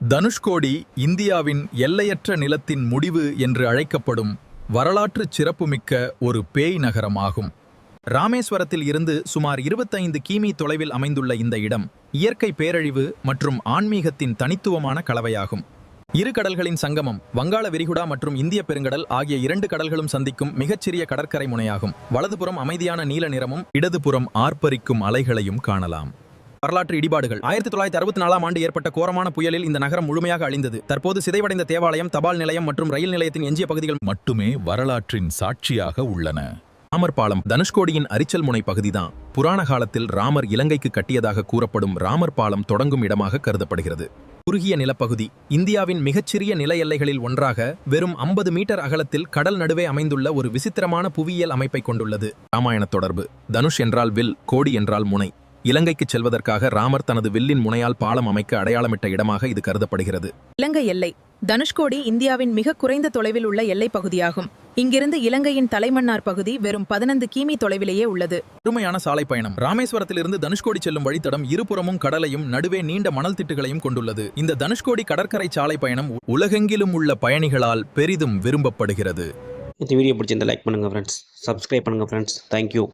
தனுஷ்கோடி இந்தியாவின் எல்லையற்ற நிலத்தின் முடிவு என்று அழைக்கப்படும் வரலாற்றுச் சிறப்புமிக்க ஒரு பேய் நகரமாகும். ராமேஸ்வரத்தில் இருந்து சுமார் 25 கிமீ தொலைவில் அமைந்துள்ள இந்த இடம் இயற்கை பேரழிவு மற்றும் ஆன்மீகத்தின் தனித்துவமான கலவையாகும். இரு கடல்களின் சங்கமம், வங்காள விரிகுடா மற்றும் இந்திய பெருங்கடல் ஆகிய இரண்டு கடல்களும் சந்திக்கும் மிகச்சிறிய கடற்கரை முனையாகும். வலதுபுறம் அமைதியான நீல நிறமும் இடதுபுறம் ஆர்ப்பரிக்கும் அலைகளையும் காணலாம். வரலாற்று இடிபாடுகள் 1964ஆம் ஆண்டு ஏற்பட்ட கோரமான புயலில் இந்த நகரம் முழுமையாக அழிந்தது. தற்போது சிதைவடைந்த தேவாலயம், தபால் நிலையம் மற்றும் ரயில் நிலையத்தின் எஞ்சிய பகுதிகள் மட்டுமே வரலாற்றின் சாட்சியாக உள்ளன. ராமர் பாலம் தனுஷ்கோடியின் அரிச்சல் முனை பகுதிதான். புராண காலத்தில் ராமர் இலங்கைக்கு கட்டியதாக கூறப்படும் ராமர் பாலம் தொடங்கும் இடமாக கருதப்படுகிறது. குறுகிய நிலப்பகுதி இந்தியாவின் மிகச்சிறிய நில எல்லைகளில் ஒன்றாக வெறும் 50 மீட்டர் அகலத்தில் கடல் நடுவே அமைந்துள்ள ஒரு விசித்திரமான புவியியல் அமைப்பை கொண்டுள்ளது. ராமாயண தொடர்பு தனுஷ் என்றால் வில், கோடி என்றால் முனை. இலங்கைக்கு செல்வதற்காக ராமர் தனது வில்லின் முனையால் பாலம் அமைக்க அடையாளமிட்ட இடமாக இது கருதப்படுகிறது. இலங்கை எல்லை தனுஷ்கோடி இந்தியாவின் மிக குறைந்த தொலைவில் உள்ள எல்லைப் பகுதியாகும். இங்கிருந்து இலங்கையின் தலைமன்னார் பகுதி வெறும் 15 கிமீ தொலைவிலேயே உள்ளது. அருமையான சாலை பயணம். ராமேஸ்வரத்திலிருந்து தனுஷ்கோடி செல்லும் வழித்தடம் இருபுறமும் கடலையும் நடுவே நீண்ட மணல் திட்டுகளையும் கொண்டுள்ளது. இந்த தனுஷ்கோடி கடற்கரை சாலை பயணம் உலகெங்கிலும் உள்ள பயணிகளால் பெரிதும் விரும்பப்படுகிறது. இந்த வீடியோ பிடிச்சிருந்தா லைக் பண்ணுங்க ஃப்ரெண்ட்ஸ், சப்ஸ்கிரைப் பண்ணுங்க ஃப்ரெண்ட்ஸ். தேங்க்யூ.